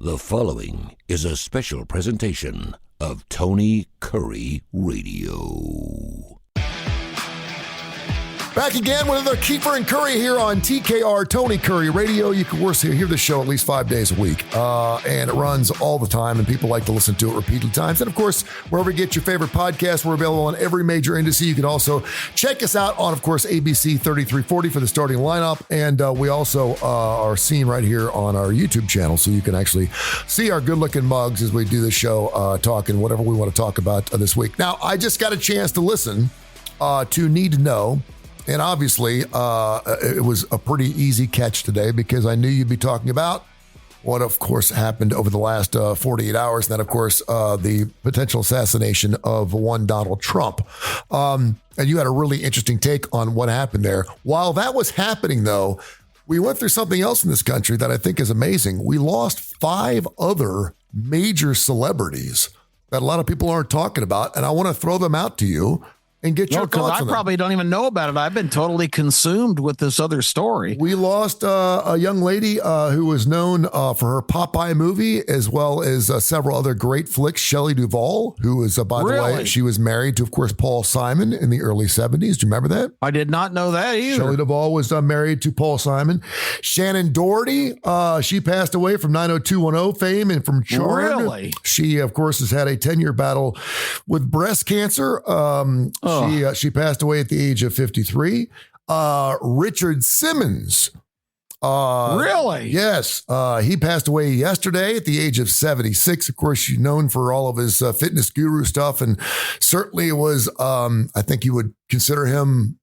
The following is a special presentation of Tony Kurre Radio. Back again with another Keefer and Kurre here on TKR Tony Kurre Radio. You can, of course, hear the show at least 5 days a week, and it runs all the time, and people like to listen to it repeated times. And, of course, wherever you get your favorite podcast, we're available on every major indice. You can also check us out on, of course, ABC 3340 for the starting lineup, and we also are seen right here on our YouTube channel, so you can actually see our good-looking mugs as we do the show, talking whatever we want to talk about this week. Now, I just got a chance to listen to Need to Know. And obviously, it was a pretty easy catch today because I knew you'd be talking about what, of course, happened over the last 48 hours. And then, of course, the potential assassination of one Donald Trump. And you had a really interesting take on what happened there. While that was happening, though, we went through something else in this country that I think is amazing. We lost 5 other major celebrities that a lot of people aren't talking about. And I want to throw them out to you and get your thoughts on them. I probably don't even know about it. I've been totally consumed with this other story. We lost a young lady who was known for her Popeye movie, as well as several other great flicks. Shelley Duvall, who was, by the way, she was married to, of course, Paul Simon in the early 70s. Do you remember that? I did not know that either. Shelley Duvall was married to Paul Simon. Shannon Doherty, she passed away from 90210 fame and from Charmed. Really? She, of course, has had a 10-year battle with breast cancer. She passed away at the age of 53. Richard Simmons. Really? Yes. He passed away yesterday at the age of 76. Of course, she's known for all of his fitness guru stuff, and certainly was, I think you would consider him,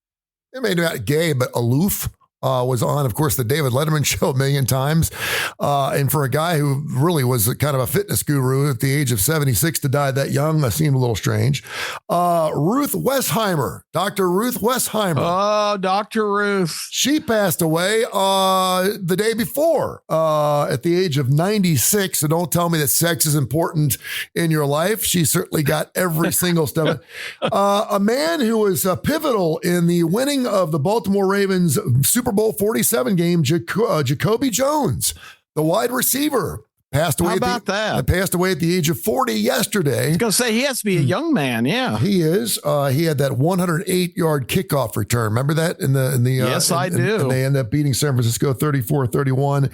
maybe not gay, but aloof. Was on, of course, the David Letterman show a million times. And for a guy who really was kind of a fitness guru at the age of 76 to die that young, seemed a little strange. Ruth Westheimer, Dr. Ruth Westheimer. Oh, Dr. Ruth. She passed away the day before at the age of 96. So don't tell me that sex is important in your life. She certainly got every single step. A man who was pivotal in the winning of the Baltimore Ravens Super Bowl 47 game, Jacoby Jones, the wide receiver, passed away. How about that? Passed away at the age of 40 yesterday. I was going to say, he has to be a young man. Yeah, he is. He had that 108-yard kickoff return. Remember that in the yes, I do. And they end up beating San Francisco 34-31.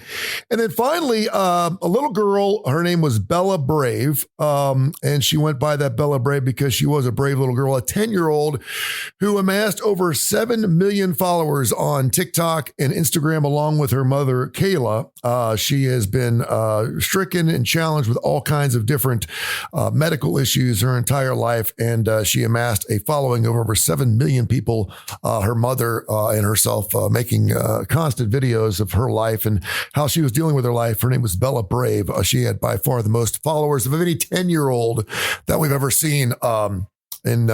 And then finally, a little girl. Her name was Bella Brave, and she went by that Bella Brave because she was a brave little girl, a 10-year-old who amassed over 7 million followers on TikTok and Instagram, along with her mother Kayla. She has been stricken and challenged with all kinds of different medical issues her entire life. And she amassed a following of over 7 million people, her mother and herself making constant videos of her life and how she was dealing with her life. Her name was Bella Brave. She had by far the most followers of any 10-year-old that we've ever seen in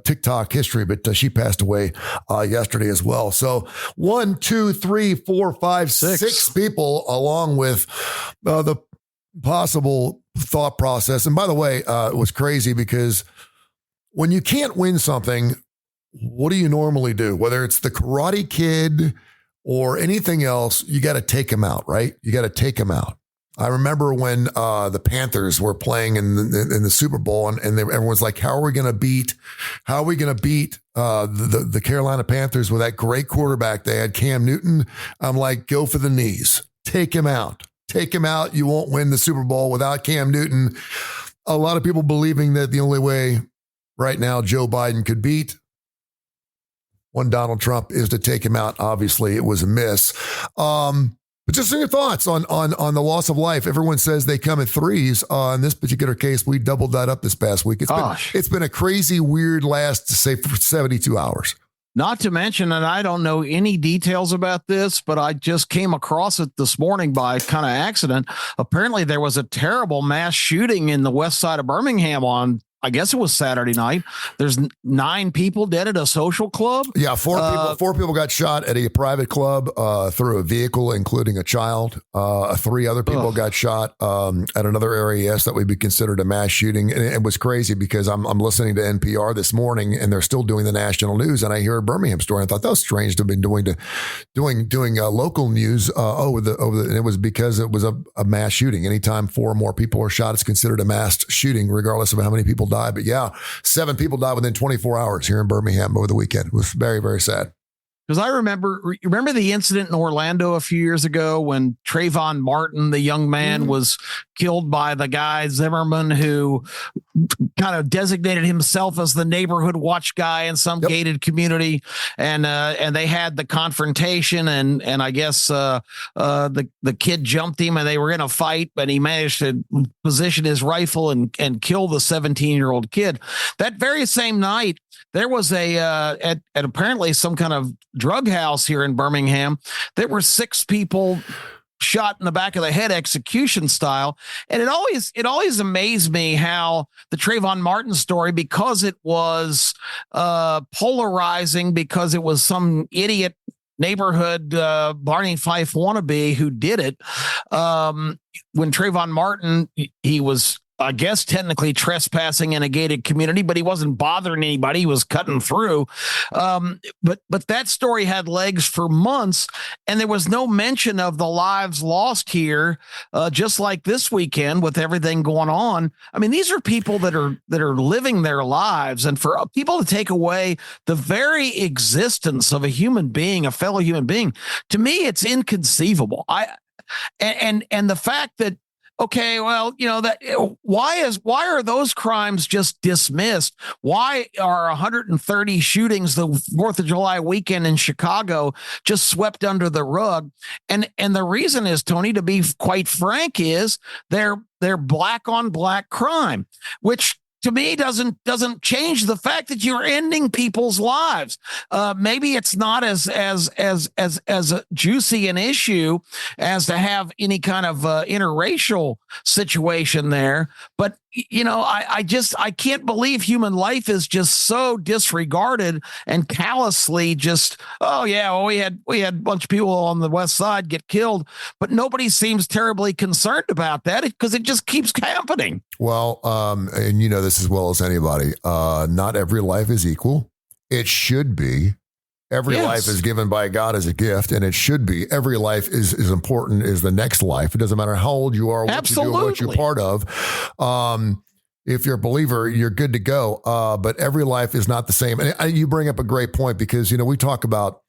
TikTok history, but she passed away yesterday as well. So 1, 2, 3, 4, 5, 6 people, along with the possible thought process. And by the way, it was crazy because when you can't win something, what do you normally do? Whether it's the Karate Kid or anything else, you got to take him out, right? You got to take him out. I remember when the Panthers were playing in the Super Bowl, and everyone's like, "How are we going to beat the Carolina Panthers with that great quarterback they had, Cam Newton?" I'm like, "Go for the knees, take him out, take him out. You won't win the Super Bowl without Cam Newton." A lot of people believing that the only way right now Joe Biden could beat one Donald Trump is to take him out. Obviously, it was a miss. But just your thoughts on the loss of life. Everyone says they come in threes. In this particular case, we doubled that up this past week. It's been a crazy, weird last, say, for 72 hours. Not to mention, and I don't know any details about this, but I just came across it this morning by kind of accident. Apparently, there was a terrible mass shooting in the west side of Birmingham on I guess it was Saturday night. There's 9 people dead at a social club. Yeah, four people got shot at a private club through a vehicle, including a child. 3 other people got shot at another area, yes, that would be considered a mass shooting. And it was crazy because I'm listening to NPR this morning, and they're still doing the national news, and I hear a Birmingham story. I thought that was strange to have been doing local news and it was because it was a mass shooting. Anytime 4 or more people are shot, it's considered a mass shooting, regardless of how many people died. But yeah, 7 people died within 24 hours here in Birmingham over the weekend. It was very, very sad. Because I remember the incident in Orlando a few years ago when Trayvon Martin, the young man, was killed by the guy Zimmerman, who kind of designated himself as the neighborhood watch guy in some gated community, and they had the confrontation, and I guess the kid jumped him, and they were in a fight, but he managed to position his rifle and kill the 17-year-old kid. That very same night, there was at apparently some kind of drug house here in Birmingham. There were 6 people shot in the back of the head, execution style. And it always amazed me how the Trayvon Martin story, because it was polarizing, because it was some idiot neighborhood Barney Fife wannabe who did it. When Trayvon Martin, he was, I guess, technically trespassing in a gated community, but he wasn't bothering anybody. He was cutting through. But that story had legs for months, and there was no mention of the lives lost here, just like this weekend with everything going on. I mean, these are people that are living their lives, and for people to take away the very existence of a human being, a fellow human being, to me, it's inconceivable. And the fact that, okay, well, why are those crimes just dismissed? Why are 130 shootings the 4th of July weekend in Chicago just swept under the rug? And the reason is, Tony, to be quite frank, is they're black on black crime, which to me doesn't change the fact that you're ending people's lives. Maybe it's not as juicy an issue as to have any kind of interracial situation there, but I can't believe human life is just so disregarded and callously just, we had a bunch of people on the West Side get killed, but nobody seems terribly concerned about that because it just keeps happening. Well, and this as well as anybody, not every life is equal. It should be. Every life is given by God as a gift, and it should be. Every life is as important as the next life. It doesn't matter how old you are, what you do, what you're part of. If you're a believer, you're good to go. But every life is not the same. And you bring up a great point because, we talk about,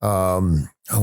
let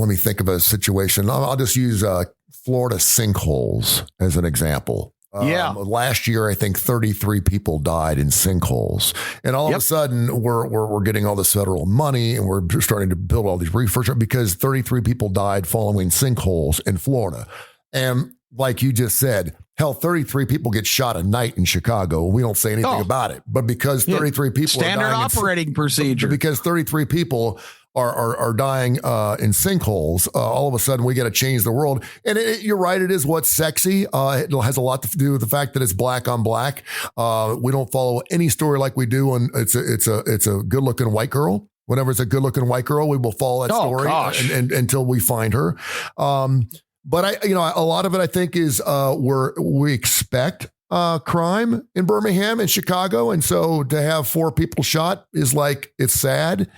me think of a situation. I'll just use Florida sinkholes as an example. Last year, I think 33 people died in sinkholes, and all of a sudden we're getting all this federal money, and we're starting to build all these research because 33 people died following sinkholes in Florida. And like you just said, hell, 33 people get shot a night in Chicago. We don't say anything about it, but because 33 people standard are dying operating procedure, because 33 people are dying in sinkholes, all of a sudden we got to change the world. And you're right, it is what's sexy. It has a lot to do with the fact that it's black on black. We don't follow any story like we do when it's a good looking white girl. Whenever it's a good looking white girl, we will follow that story and until we find her. But a lot of it I think is we expect crime in Birmingham and Chicago. And so to have 4 people shot is it's sad.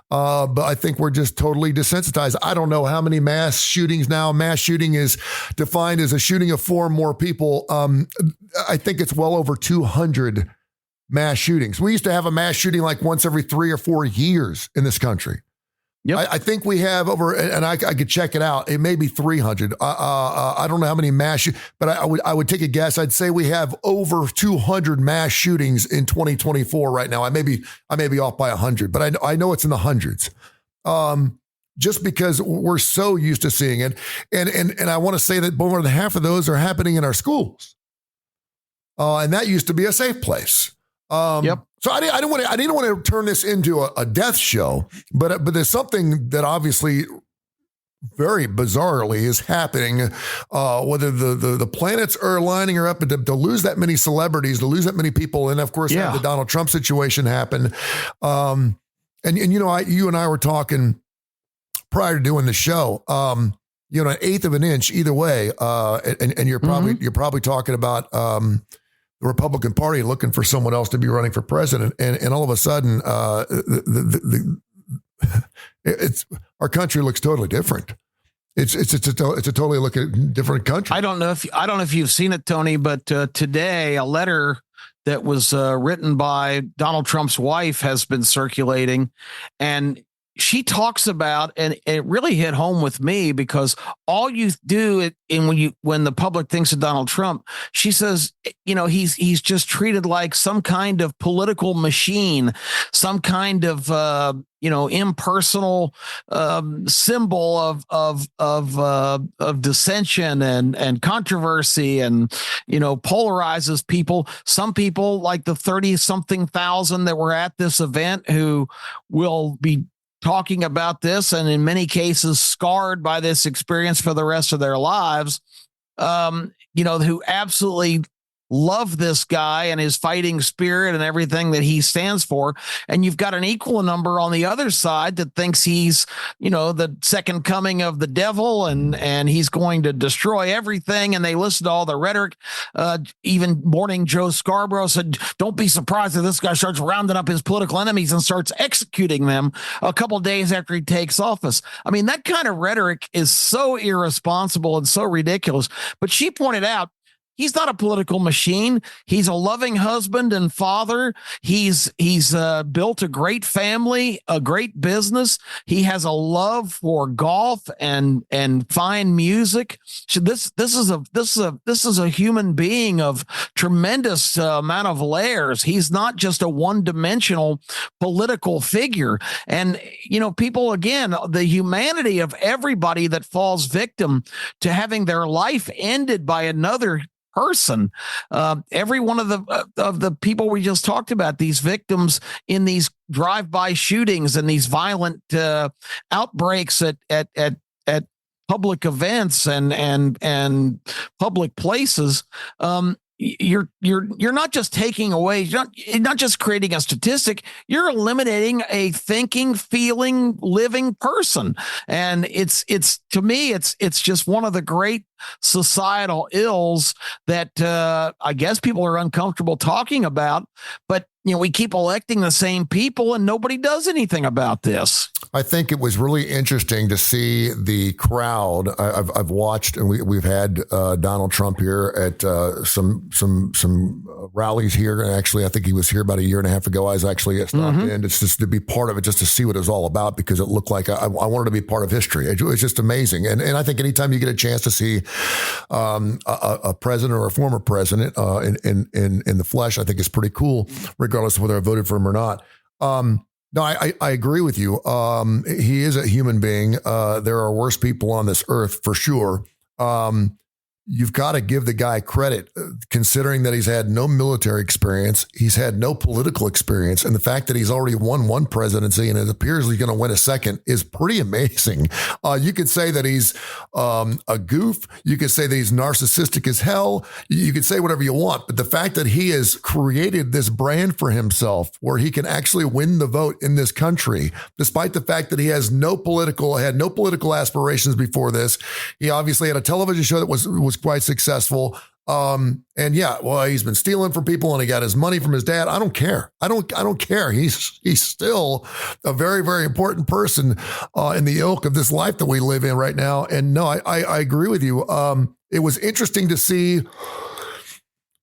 But I think we're just totally desensitized. I don't know how many mass shootings now. Mass shooting is defined as a shooting of 4 or more people. I think it's well over 200 mass shootings. We used to have a mass shooting like once every 3 or 4 years in this country. Yep. I think we have over, and I could check it out. It may be 300. I don't know how many mass, but I would take a guess. I'd say we have over 200 mass shootings in 2024 right now. I may be off by 100, but I know it's in the hundreds. Just because we're so used to seeing it, and I want to say that more than half of those are happening in our schools, and that used to be a safe place. So I didn't want to turn this into a death show, but there's something that obviously very bizarrely is happening, whether the planets are aligning or up, to lose that many celebrities, to lose that many people. And of course, have the Donald Trump situation happen. And you and I were talking prior to doing the show, an eighth of an inch either way. And you're probably talking about, the Republican Party looking for someone else to be running for president. And all of a sudden, our country looks totally different. It's a totally different country. I don't know if you've seen it, Tony, but today a letter that was written by Donald Trump's wife has been circulating, and she talks about, and it really hit home with me, because all you do when the public thinks of Donald Trump, she says, he's just treated like some kind of political machine, some kind of impersonal symbol of dissension and controversy, and polarizes people. Some people, like the 30-something thousand that were at this event, who will be talking about this, and in many cases scarred by this experience for the rest of their lives, who absolutely love this guy and his fighting spirit and everything that he stands for. And you've got an equal number on the other side that thinks he's, the second coming of the devil, and he's going to destroy everything. And they listen to all the rhetoric. Even Morning Joe Scarborough said, don't be surprised if this guy starts rounding up his political enemies and starts executing them a couple of days after he takes office. I mean, that kind of rhetoric is so irresponsible and so ridiculous. But she pointed out, he's not a political machine. He's a loving husband and father. He's built a great family, a great business. He has a love for golf and fine music. So this is a human being of tremendous amount of layers. He's not just a one-dimensional political figure. And people, again, the humanity of everybody that falls victim to having their life ended by another person. Every one of the people we just talked about, these victims in these drive-by shootings and these violent outbreaks at public events and public places. You're not just taking away, you're not just creating a statistic, you're eliminating a thinking, feeling, living person. And it's to me, it's just one of the great societal ills that I guess people are uncomfortable talking about, but we keep electing the same people and nobody does anything about this. I think it was really interesting to see the crowd. I've watched, and we've had Donald Trump here at some rallies here. And actually, I think he was here about a year and a half ago. I was actually stopped in. It's just to be part of it, just to see what it was all about, because it looked like I wanted to be part of history. It was just amazing. And I think anytime you get a chance to see a president or a former president in the flesh, I think it's pretty cool, regardless of whether I voted for him or not. No, I agree with you. He is a human being. There are worse people on this earth for sure. You've got to give the guy credit, considering that he's had no military experience. He's had no political experience. And the fact that he's already won one presidency and it appears he's going to win a second is pretty amazing. You could say that he's a goof. You could say that he's narcissistic as hell. You could say whatever you want. But the fact that he has created this brand for himself where he can actually win the vote in this country, despite the fact that he has had no political aspirations before this. He obviously had a television show that was quite successful. And yeah, well, he's been stealing from people and he got his money from his dad. I don't care. I don't care. He's still a very, very important person in the ilk of this life that we live in right now. And no, I agree with you. It was interesting to see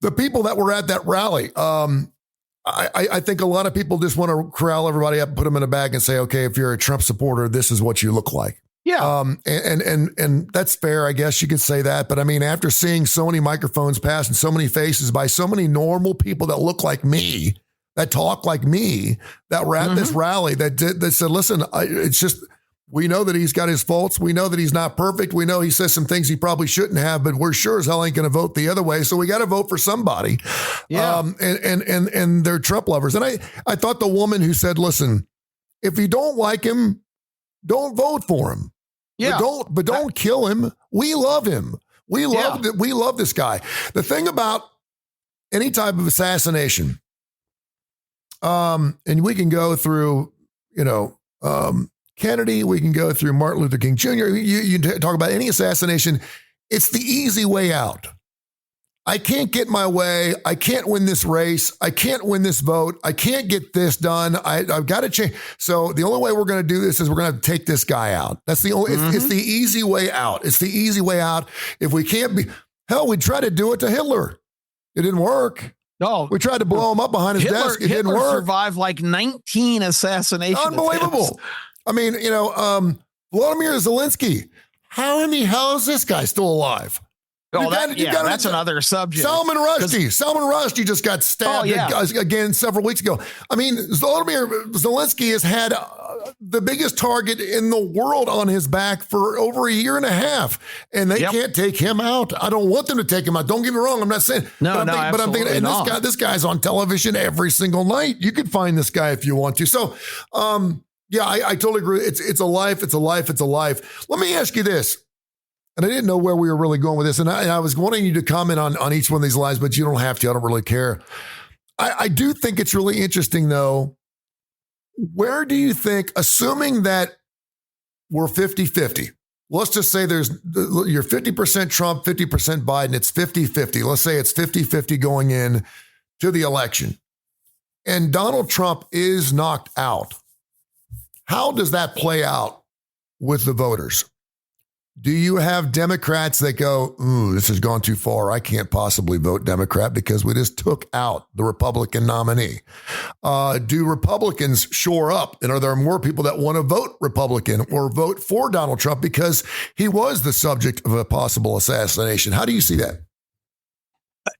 the people that were at that rally. I think a lot of people just want to corral everybody up, put them in a bag and say, okay, if you're a Trump supporter, this is what you look like. Yeah. And that's fair. I guess you could say that. But I mean, after seeing so many microphones pass and so many faces by so many normal people that look like me, that talk like me, that were at this rally, that said, listen, it's just, we know that he's got his faults. We know that he's not perfect. We know he says some things he probably shouldn't have, but we're sure as hell ain't going to vote the other way. So we got to vote for somebody. Yeah. And they're Trump lovers. And I thought the woman who said, listen, if you don't like him, don't vote for him. Yeah. But don't kill him. We love him. We love this guy. The thing about any type of assassination, and we can go through, Kennedy, we can go through Martin Luther King Jr. You talk about any assassination, it's the easy way out. I can't get my way. I can't win this race. I can't win this vote. I can't get this done. I've got to change. So the only way we're going to do this is we're going to have to take this guy out. That's the only, it's the easy way out. It's the easy way out. If we can't be, hell, we tried to do it to Hitler. It didn't work. No, we tried to blow him up behind his desk. It didn't work. Survived like 19 assassination Unbelievable. attempts. I mean, Vladimir Zelensky. How in the hell is this guy still alive? That's another subject. Salman Rushdie just got stabbed again several weeks ago. I mean, Vladimir Zelensky has had the biggest target in the world on his back for over a year and a half, and they can't take him out. I don't want them to take him out. Don't get me wrong. I'm not saying. But I'm thinking, and this guy's on television every single night. You could find this guy if you want to. So, I totally agree. It's a life. It's a life. It's a life. Let me ask you this. And I didn't know where we were really going with this. And I was wanting you to comment on each one of these lives, but you don't have to. I don't really care. I do think it's really interesting, though. Where do you think, assuming that we're 50-50, let's just say you're 50% Trump, 50% Biden, it's 50-50. Let's say it's 50-50 going in to the election. And Donald Trump is knocked out. How does that play out with the voters? Do you have Democrats that go, ooh, this has gone too far. I can't possibly vote Democrat because we just took out the Republican nominee? Do Republicans shore up? And are there more people that want to vote Republican or vote for Donald Trump because he was the subject of a possible assassination? How do you see that?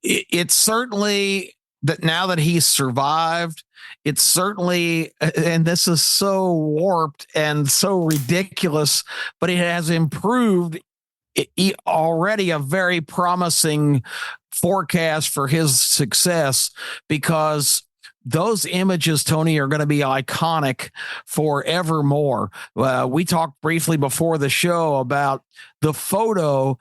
It's certainly that now that he's survived, it's certainly, and this is so warped and so ridiculous, but it has improved already a very promising forecast for his success, because those images, Tony, are going to be iconic forevermore. We talked briefly before the show about the photo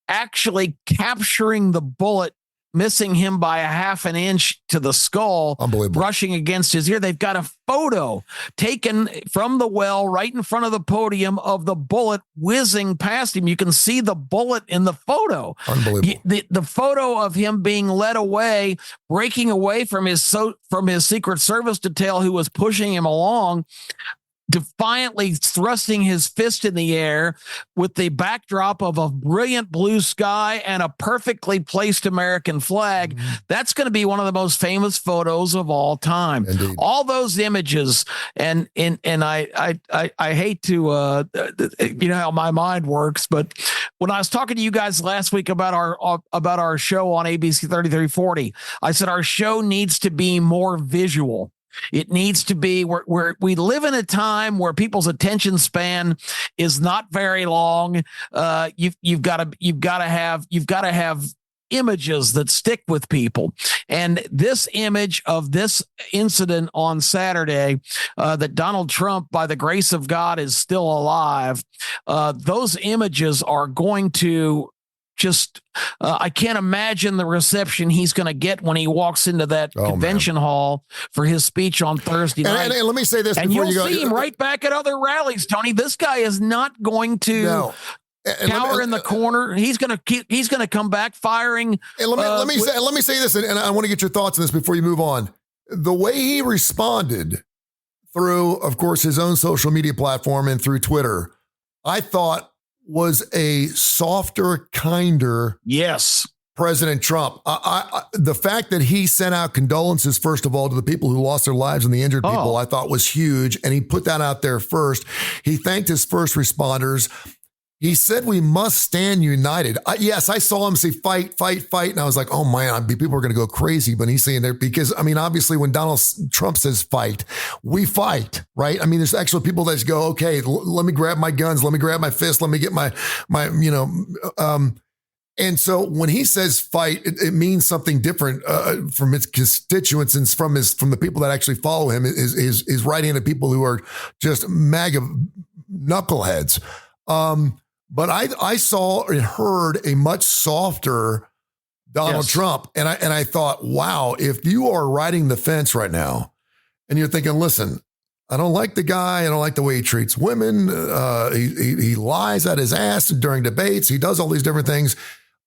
actually capturing the bullet, missing him by a half an inch to the skull, brushing against his ear. They've got a photo taken from the well right in front of the podium of the bullet whizzing past him. You can see the bullet in the photo. Unbelievable. The photo of him being led away, breaking away from his Secret Service detail who was pushing him along, defiantly thrusting his fist in the air with the backdrop of a brilliant blue sky and a perfectly placed American flag. That's going to be one of the most famous photos of all time. Indeed. All those images, and I hate to how my mind works, but when I was talking to you guys last week about our show on ABC 3340, I said our show needs to be more visual. It needs to be where we live in a time where people's attention span is not very long. You've got to have images that stick with people. And this image of this incident on Saturday, that Donald Trump, by the grace of God, is still alive. Those images are going to just, I can't imagine the reception he's going to get when he walks into that convention hall for his speech on Thursday night. And let me say this, and before you'll you go, see him right back at other rallies, Tony. This guy is not going to cower in the corner. He's going to come back firing. And let me say this, and I want to get your thoughts on this before you move on. The way he responded through, of course, his own social media platform and through Twitter, I thought was a softer, kinder President Trump. The fact that he sent out condolences, first of all, to the people who lost their lives and the injured people, I thought was huge. And he put that out there first. He thanked his first responders. He said, we must stand united. Yes, I saw him say fight, fight, fight. And I was like, oh man, people are going to go crazy. But he's saying there because, I mean, obviously when Donald Trump says fight, we fight, right? I mean, there's actually people that just go, okay, let me grab my guns. Let me grab my fist. Let me get my and so when he says fight, it means something different from his constituents and from the people that actually follow him, is right-handed people who are just MAGA knuckleheads. But I saw and heard a much softer Donald Trump. And I thought, wow, if you are riding the fence right now and you're thinking, listen, I don't like the guy. I don't like the way he treats women. He lies at his ass during debates. He does all these different things,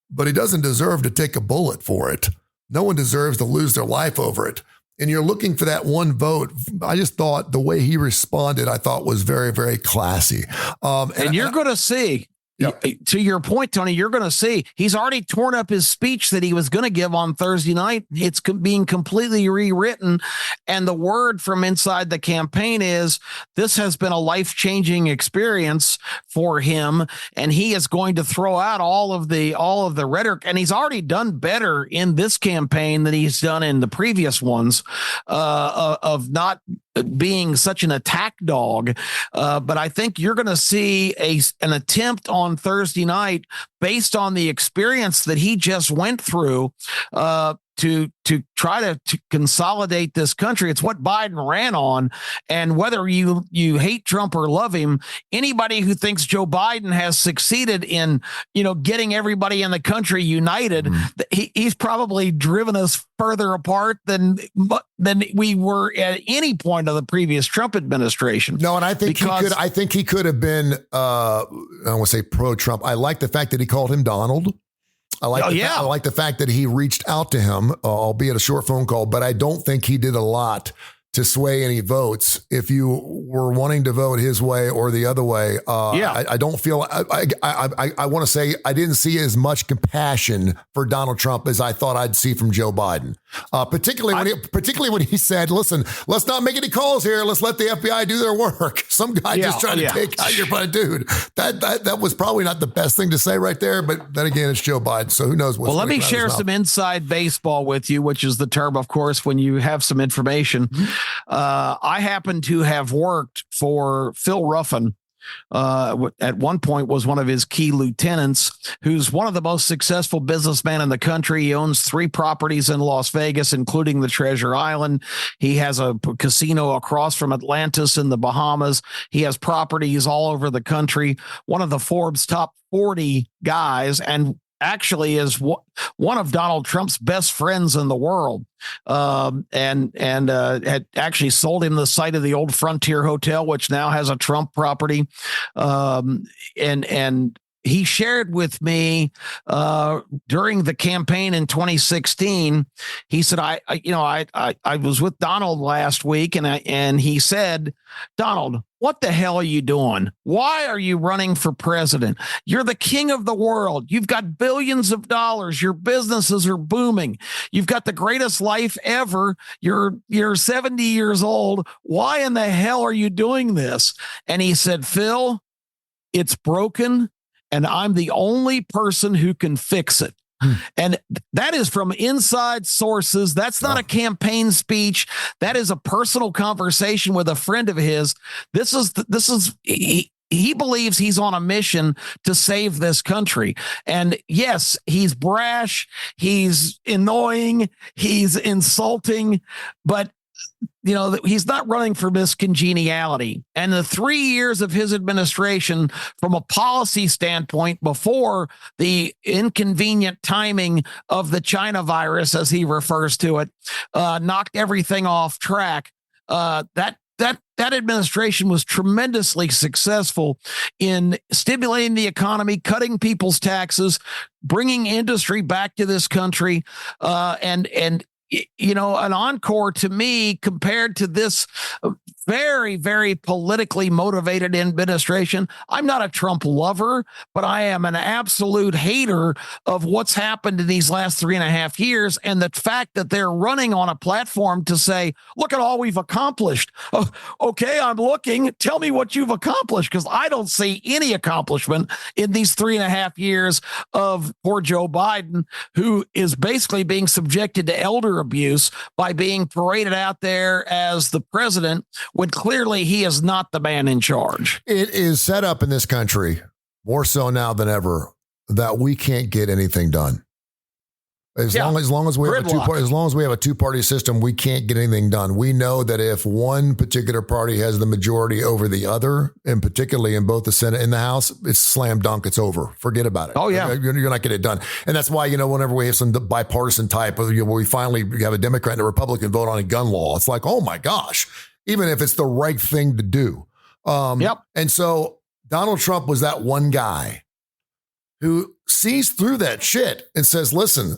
but he doesn't deserve to take a bullet for it. No one deserves to lose their life over it. And you're looking for that one vote. I just thought the way he responded, I thought was very, very classy. And you're going to see. Yep. To your point, Tony, you're going to see he's already torn up his speech that he was going to give on Thursday night. It's being completely rewritten. And the word from inside the campaign is this has been a life-changing experience for him. And he is going to throw out all of the rhetoric. And he's already done better in this campaign than he's done in the previous ones of not being such an attack dog. But I think you're going to see an attempt on Thursday night based on the experience that he just went through to try to consolidate this country. It's what Biden ran on. And whether you hate Trump or love him, anybody who thinks Joe Biden has succeeded in, getting everybody in the country united, he's probably driven us further apart than we were at any point of the previous Trump administration. No, and I think he could have been, I don't want to say pro-Trump. I like the fact that he called him Donald. I like the fact that he reached out to him, albeit a short phone call, but I don't think he did a lot to sway any votes. If you were wanting to vote his way or the other way, I don't feel, I want to say I didn't see as much compassion for Donald Trump as I thought I'd see from Joe Biden. Particularly when he said, listen, let's not make any calls here. Let's let the FBI do their work. Some guy just trying to take out your butt, dude. That was probably not the best thing to say right there. But then again, it's Joe Biden. So who knows what's Well, let me share some inside baseball with you, which is the term, of course, when you have some information. I happen to have worked for Phil Ruffin. At one point was one of his key lieutenants, who's one of the most successful businessmen in the country. He owns 3 properties in Las Vegas, including the Treasure Island. He has a casino across from Atlantis in the Bahamas. He has properties all over the country. One of the Forbes top 40 guys, and actually is one of Donald Trump's best friends in the world, and had actually sold him the site of the old Frontier Hotel, which now has a Trump property. And he shared with me during the campaign in 2016. He said, I was with Donald last week, and he said, Donald, what the hell are you doing? Why are you running for president? You're the king of the world. You've got billions of dollars. Your businesses are booming. You've got the greatest life ever. You're 70 years old. Why in the hell are you doing this? And he said, Phil, it's broken, and I'm the only person who can fix it. And that is from inside sources. That's not a campaign speech. That is a personal conversation with a friend of his. He believes he's on a mission to save this country. And yes, he's brash. He's annoying. He's insulting, but he's not running for miscongeniality. And the 3 years of his administration, from a policy standpoint, before the inconvenient timing of the China virus, as he refers to it, knocked everything off track. That administration was tremendously successful in stimulating the economy, cutting people's taxes, bringing industry back to this country, and an encore to me compared to this very, very politically motivated administration. I'm not a Trump lover, but I am an absolute hater of what's happened in these last 3.5 years. And the fact that they're running on a platform to say, look at all we've accomplished. Oh, okay, I'm looking. Tell me what you've accomplished, because I don't see any accomplishment in these 3.5 years of poor Joe Biden, who is basically being subjected to elder abuse by being paraded out there as the president, when clearly he is not the man in charge. It is set up in this country, more so now than ever, that we can't get anything done. As long as we have a two-party system, we can't get anything done. We know that if one particular party has the majority over the other, and particularly in both the Senate and the House, it's slam dunk. It's over. Forget about it. Oh yeah, you're not getting it done. And that's why whenever we have some bipartisan type, where we finally have a Democrat and a Republican vote on a gun law, it's like, oh my gosh, even if it's the right thing to do. And so Donald Trump was that one guy who sees through that shit and says, listen,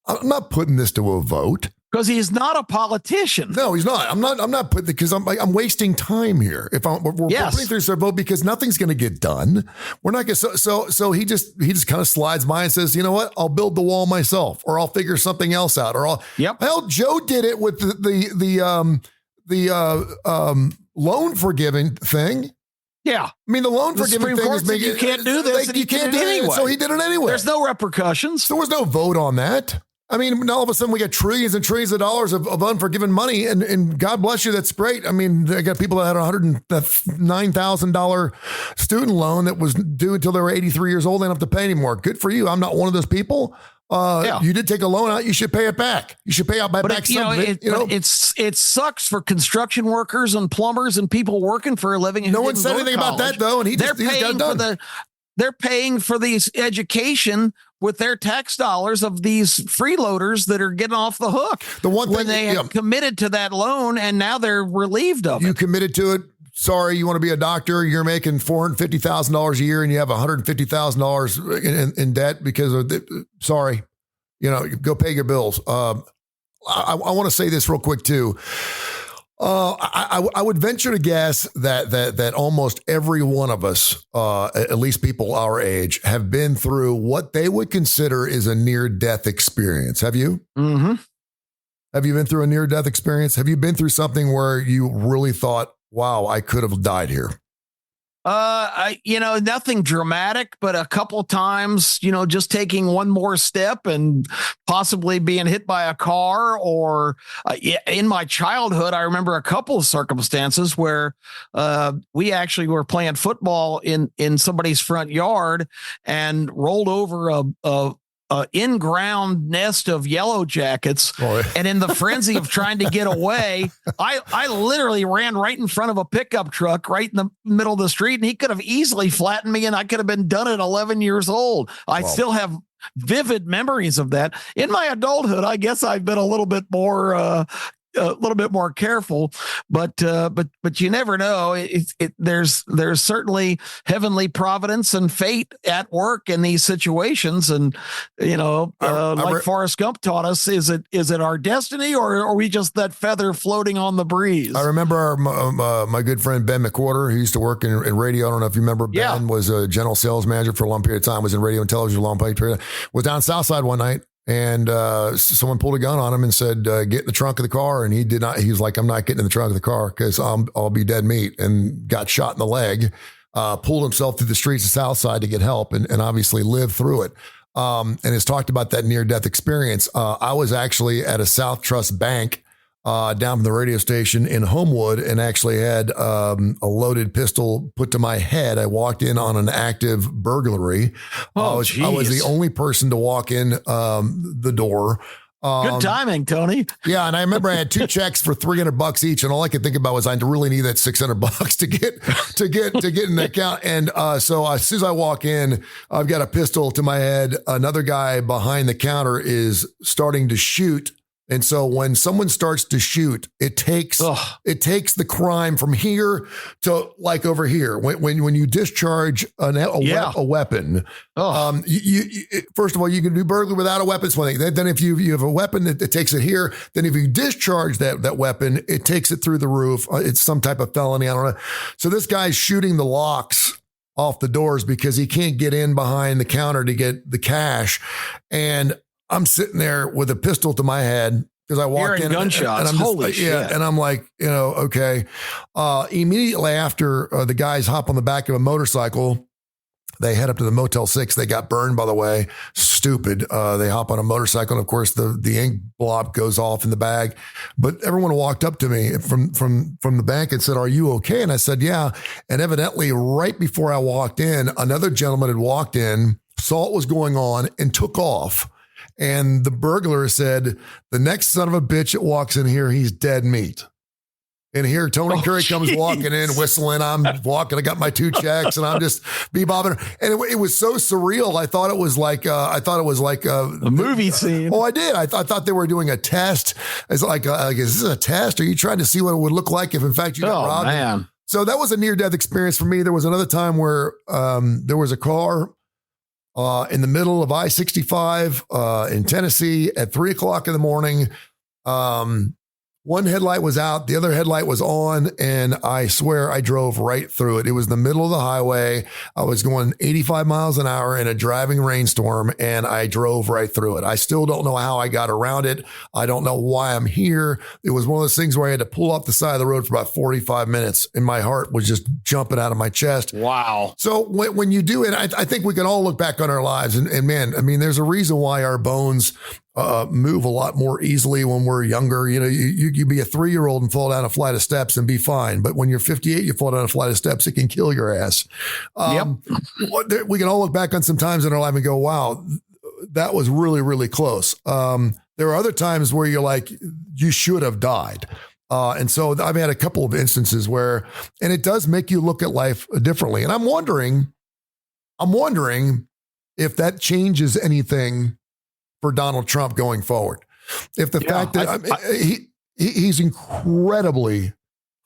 I'm not putting this to a vote. Because he's not a politician. No, he's not. I'm not putting because I'm wasting time here. If we're putting through a vote because nothing's going to get done. We're not going to. So he just kind of slides by and says, you know what? I'll build the wall myself, or I'll figure something else out, or hell, Joe did it with the loan forgiving thing. Yeah. I mean, the loan forgiving thing is making you can't do this. You can't do it anyway. So he did it anyway. There's no repercussions. There was no vote on that. I mean, all of a sudden we got trillions and trillions of dollars of unforgiven money, and God bless you, that's great. I mean, I got people that had a $109,000 student loan that was due until they were 83 years old. They don't have to pay anymore. Good for you. I'm not one of those people. You did take a loan out. You should pay it back. You should pay out back some of it. It sucks for construction workers and plumbers and people working for a living. No one said anything about that though, and he just got done. They're paying for these education with their tax dollars of these freeloaders that are getting off the hook. The one thing when they had committed to that loan and now they're relieved of it. You committed to it. Sorry, you want to be a doctor. You're making $450,000 a year and you have $150,000 in debt because of sorry, go pay your bills. I want to say this real quick too. I would venture to guess that almost every one of us, at least people our age, have been through what they would consider is a near-death experience. Have you? Mm-hmm. Have you been through a near-death experience? Have you been through something where you really thought, wow, I could have died here? Nothing dramatic, but a couple times, just taking one more step and possibly being hit by a car or in my childhood, I remember a couple of circumstances where we actually were playing football in somebody's front yard and rolled over a in-ground nest of yellow jackets. And in the frenzy of trying to get away, I literally ran right in front of a pickup truck right in the middle of the street, and he could have easily flattened me and I could have been done at 11 years old. I still have vivid memories of that. In my adulthood, I guess I've been a little bit more careful, but you never know. There's certainly heavenly providence and fate at work in these situations. And, like Forrest Gump taught us, is it our destiny or are we just that feather floating on the breeze? I remember my good friend, Ben McWhorter, who used to work in radio. I don't know if you remember, Ben was a general sales manager for a long period of time, was in radio and television for a long period, was down Southside one night. And someone pulled a gun on him and said, get in the trunk of the car. And he did not. He was like, I'm not getting in the trunk of the car because I'll be dead meat, and got shot in the leg, pulled himself through the streets of Southside to get help and obviously lived through it. And has talked about that near-death experience. I was actually at a South Trust Bank down from the radio station in Homewood and actually had a loaded pistol put to my head. I walked in on an active burglary. I was the only person to walk in the door. Good timing, Tony. Yeah, and I remember I had two checks for $300 each, and all I could think about was I really need that $600 to get in the account. And so as soon as I walk in, I've got a pistol to my head. Another guy behind the counter is starting to shoot. And so when someone starts to shoot, it takes the crime from here to like over here. When you discharge a weapon, first of all, you can do burglary without a weapon. It's one thing. Then if you have a weapon, it takes it here. Then if you discharge that weapon, it takes it through the roof. It's some type of felony. I don't know. So this guy's shooting the locks off the doors because he can't get in behind the counter to get the cash. And I'm sitting there with a pistol to my head because I walked in gunshots. And I'm holy shit. And I'm like, okay. Immediately after the guys hop on the back of a motorcycle, they head up to the Motel 6. They got burned, by the way. Stupid. They hop on a motorcycle, and of course the ink blob goes off in the bag. But everyone walked up to me from the bank and said, "Are you okay?" And I said, "Yeah." And evidently, right before I walked in, another gentleman had walked in, saw what was going on, and took off. And the burglar said, the next son of a bitch that walks in here, he's dead meat. And here Tony Curry comes walking in, whistling. I'm walking. I got my 2 checks, and I'm just bebopping. And it was so surreal. I thought it was like a movie scene. Oh, I did. I thought they were doing a test. It's like, is this a test? Are you trying to see what it would look like if, in fact, you got robbed? Man. So that was a near-death experience for me. There was another time where there was a car in the middle of I-65 in Tennessee at 3 o'clock in the morning. One headlight was out, the other headlight was on, and I swear I drove right through it. It was the middle of the highway. I was going 85 miles an hour in a driving rainstorm, and I drove right through it. I still don't know how I got around it. I don't know why I'm here. It was one of those things where I had to pull off the side of the road for about 45 minutes, and my heart was just jumping out of my chest. Wow. So when you do it, I think we can all look back on our lives, and man, I mean, there's a reason why our bones move a lot more easily when we're younger. You know, you be a 3-year-old and fall down a flight of steps and be fine. But when you're 58, you fall down a flight of steps, it can kill your ass. We can all look back on some times in our life and go, wow, that was really, really close. There are other times where you're like, you should have died. And so I've had a couple of instances where, and it does make you look at life differently. And I'm wondering if that changes anything for Donald Trump going forward. If the fact that he's incredibly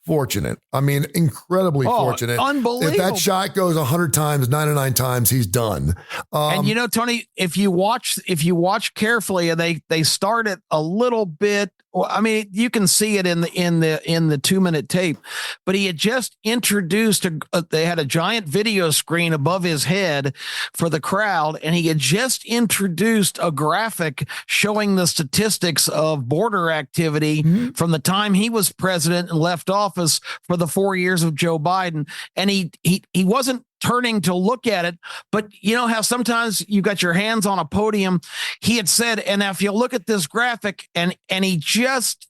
fortunate. I mean, incredibly fortunate. Unbelievable. If that shot goes 100 times, 99 times, he's done. And you know, Tony, if you watch carefully, and they start it a little bit. Well, I mean, you can see it in the 2-minute tape, but he had just introduced they had a giant video screen above his head for the crowd, and he had just introduced a graphic showing the statistics of border activity from the time he was president and left office for the 4 years of Joe Biden. And he wasn't turning to look at it, but you know how sometimes you got your hands on a podium. He had said, and if you look at this graphic, and he just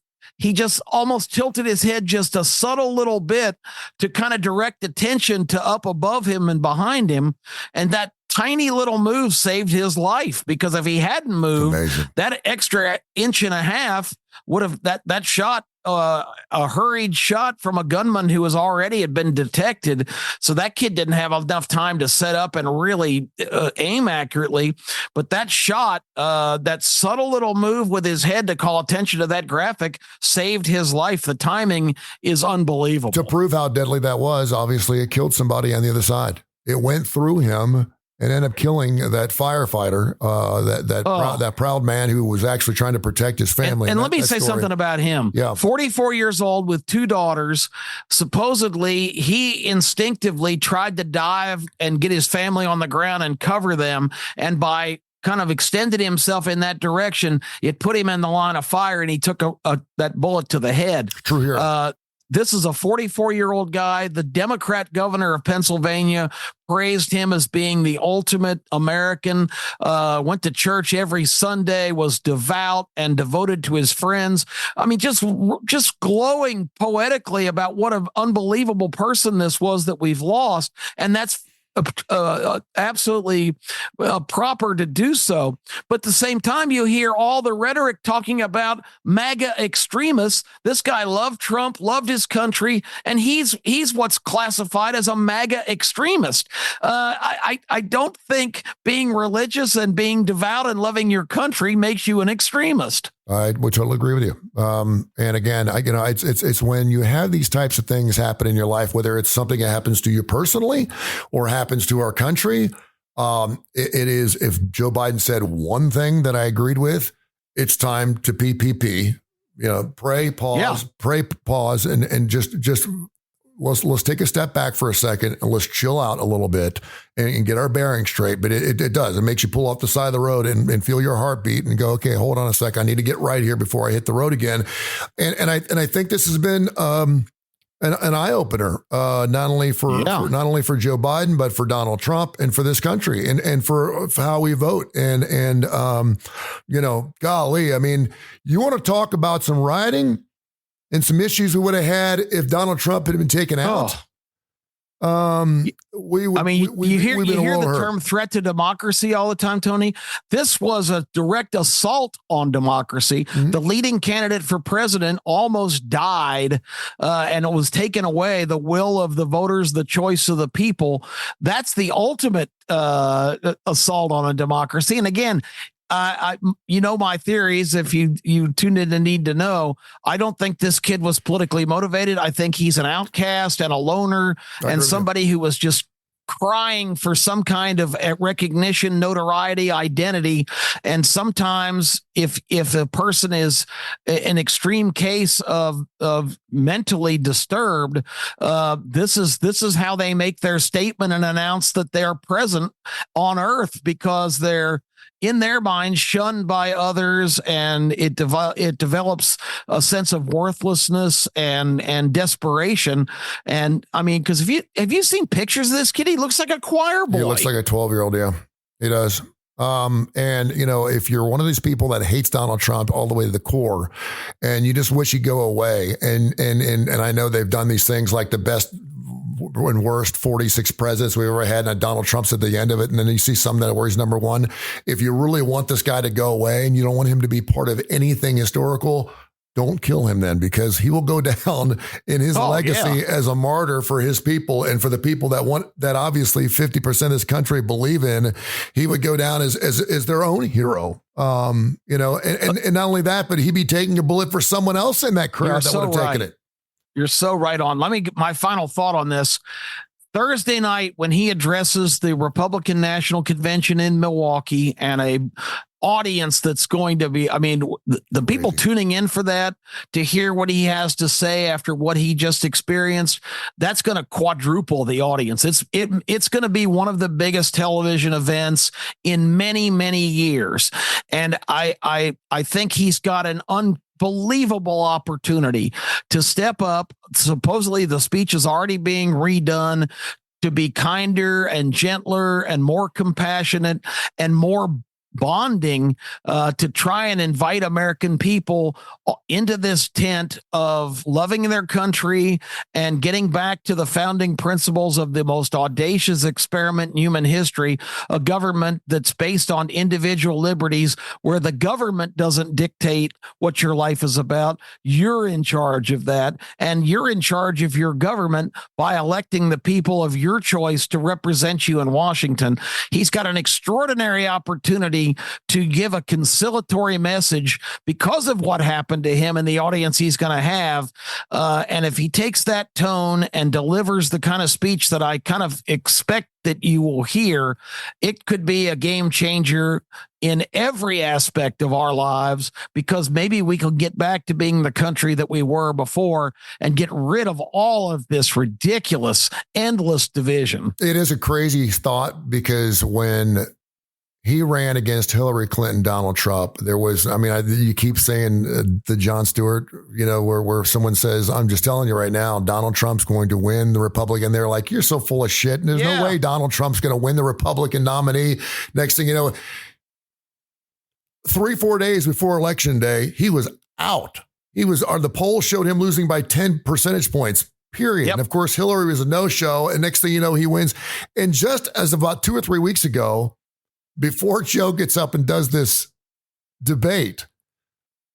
almost tilted his head just a subtle little bit to kind of direct attention to up above him and behind him. And that tiny little move saved his life, because if he hadn't moved, that extra inch and a half would have that shot, a hurried shot from a gunman who had been detected. So that kid didn't have enough time to set up and really aim accurately. But that shot, that subtle little move with his head to call attention to that graphic, saved his life. The timing is unbelievable. To prove how deadly that was, obviously it killed somebody on the other side. It went through him and ended up killing that firefighter, that proud man who was actually trying to protect his family. And let me say something about him. Yeah. 44 years old with 2 daughters. Supposedly, he instinctively tried to dive and get his family on the ground and cover them. And by kind of extended himself in that direction, it put him in the line of fire, and he took that bullet to the head. True here. This is a 44-year-old guy. The Democrat governor of Pennsylvania praised him as being the ultimate American, went to church every Sunday, was devout and devoted to his friends. I mean, just glowing poetically about what an unbelievable person this was that we've lost. And that's absolutely proper to do so. But at the same time, you hear all the rhetoric talking about MAGA extremists. This guy loved Trump, loved his country, and he's what's classified as a MAGA extremist. I don't think being religious and being devout and loving your country makes you an extremist. I would totally agree with you. And again, it's when you have these types of things happen in your life, whether it's something that happens to you personally or happens to our country. It is, if Joe Biden said one thing that I agreed with, it's time to PPP. You know, pray, pause, and just let's take a step back for a second and let's chill out a little bit and get our bearings straight. But it does. It makes you pull off the side of the road and feel your heartbeat and go, okay, hold on a sec. I need to get right here before I hit the road again. And I think this has been an eye opener, not only for Joe Biden, but for Donald Trump and for this country and for how we vote. And golly, I mean, you want to talk about some rioting and some issues we would have had if Donald Trump had been taken out. You hear the term threat to democracy all the time, Tony. This was a direct assault on democracy. Mm-hmm. The leading candidate for president almost died, and it was taken away. The will of the voters, the choice of the people. That's the ultimate assault on a democracy. And again, my theories, if you tuned in to Need to Know, I don't think this kid was politically motivated. I think he's an outcast and a loner and somebody who was just crying for some kind of recognition, notoriety, identity. And sometimes if a person is an extreme case of mentally disturbed, this is how they make their statement and announce that they're present on earth, because they're in their mind shunned by others, and it develops a sense of worthlessness and desperation. And I mean, because have you seen pictures of this kid? He looks like a choir boy. He looks like a 12-year-old. Yeah, he does. And if you're one of these people that hates Donald Trump all the way to the core, and you just wish he'd go away, and I know they've done these things like the best and worst 46 presidents we ever had, and Donald Trump's at the end of it, and then you see some that where he's number one. If you really want this guy to go away and you don't want him to be part of anything historical, don't kill him then, because he will go down in his legacy as a martyr for his people and for the people that obviously 50% of this country believe in. He would go down as their own hero. And not only that, but he'd be taking a bullet for someone else in that crowd that would have taken it. You're so right on. Let me get my final thought on this. Thursday night, when he addresses the Republican National Convention in Milwaukee, and a audience that's going to be, the people tuning in for that to hear what he has to say after what he just experienced, that's going to quadruple the audience. It's going to be one of the biggest television events in many, many years. And I think he's got an unbelievable opportunity to step up. Supposedly the speech is already being redone to be kinder and gentler and more compassionate and more bonding, to try and invite American people into this tent of loving their country and getting back to the founding principles of the most audacious experiment in human history, a government that's based on individual liberties, where the government doesn't dictate what your life is about. You're in charge of that, and you're in charge of your government by electing the people of your choice to represent you in Washington. He's got an extraordinary opportunity to give a conciliatory message because of what happened to him and the audience he's going to have. And if he takes that tone and delivers the kind of speech that I kind of expect that you will hear, it could be a game changer in every aspect of our lives, because maybe we could get back to being the country that we were before and get rid of all of this ridiculous, endless division. It is a crazy thought, because when he ran against Hillary Clinton, Donald Trump, there was, you keep saying the Jon Stewart, where someone says, I'm just telling you right now, Donald Trump's going to win the Republican. They're like, you're so full of shit. And there's no way Donald Trump's going to win the Republican nominee. Next thing you know, 3-4 days before Election Day, he was out. The polls showed him losing by 10 percentage points. Period. Yep. And of course, Hillary was a no-show. And next thing you know, he wins. And just as about 2 or 3 weeks ago, before Joe gets up and does this debate,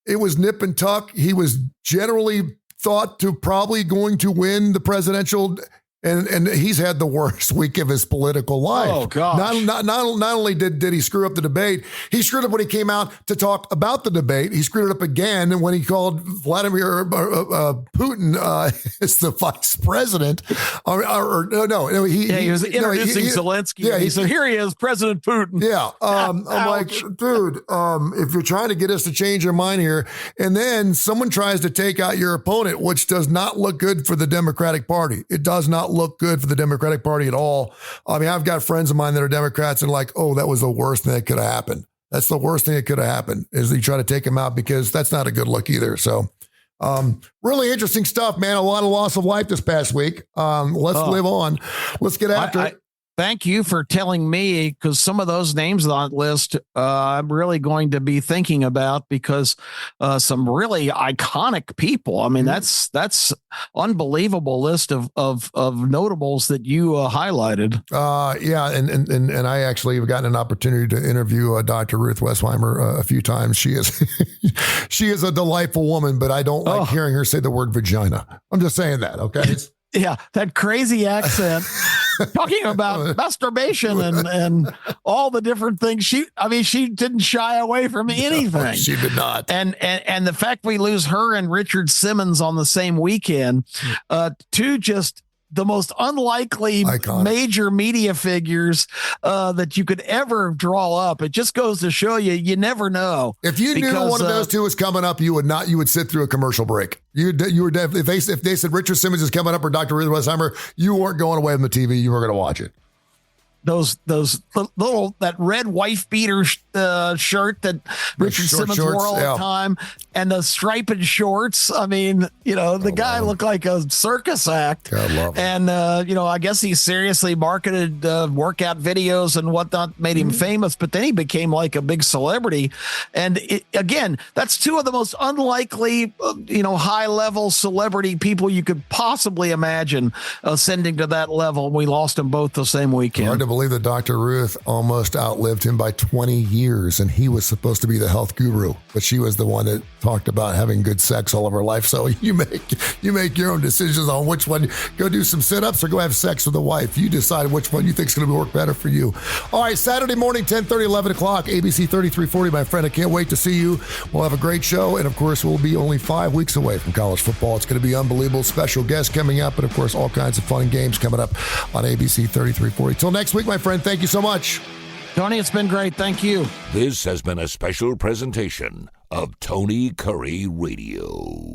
it was nip and tuck. He was generally thought to probably going to win the presidential, and he's had the worst week of his political life. Oh, gosh. Not only did he screw up the debate, he screwed up when he came out to talk about the debate. He screwed it up again when he called Vladimir Putin as the vice president. He was introducing Zelensky. Yeah, he said, here he is, President Putin. Yeah. I'm like, dude, if you're trying to get us to change our mind here, and then someone tries to take out your opponent, which does not look good for the Democratic Party. It does not look good for the Democratic Party at all. I've got friends of mine that are Democrats and like, oh, that was the worst thing that could have happened. That's the worst thing that could have happened, is they try to take him out, because that's not a good look either. So really interesting stuff, man. A lot of loss of life this past week. Let's live on. Let's get after it. Thank you for telling me, because some of those names on that list I'm really going to be thinking about, because some really iconic people. I mean, that's unbelievable list of notables that you highlighted. Yeah, and I actually have gotten an opportunity to interview Dr. Ruth Westheimer a few times. She is she is a delightful woman, but I don't like hearing her say the word vagina. I'm just saying that, okay? Yeah, that crazy accent. Talking about masturbation and all the different things. She didn't shy away from anything. No, she did not. And the fact we lose her and Richard Simmons on the same weekend, two just the most unlikely Iconic major media figures that you could ever draw up. It just goes to show you never know. If you knew one of those two was coming up, you would sit through a commercial break. You were definitely, if they said Richard Simmons is coming up or Dr. Ruth Westheimer, you weren't going away from the TV. You were going to watch it. Those that red wife beater shirt that Richard Simmons wore all the time, and the striped shorts. I mean, the guy looked like a circus act. God love And him. I guess he seriously marketed workout videos and whatnot, made him famous. But then he became like a big celebrity. And again, that's two of the most unlikely, high level celebrity people you could possibly imagine ascending to that level. We lost them both the same weekend. Hard to believe that Dr. Ruth almost outlived him by 20 years, and he was supposed to be the health guru, but she was the one that talked about having good sex all of her life. So you make your own decisions on which one. Go do some sit-ups or go have sex with a wife. You decide which one you think is going to work better for you. All right, Saturday morning, 10:30, 11 o'clock, ABC 3340, my friend. I can't wait to see you. We'll have a great show, and of course, we'll be only 5 weeks away from college football. It's going to be unbelievable. Special guests coming up, and of course, all kinds of fun and games coming up on ABC 3340. Till next week, my friend, thank you so much. Tony, it's been great. Thank you. This has been a special presentation of Tony Curry Radio.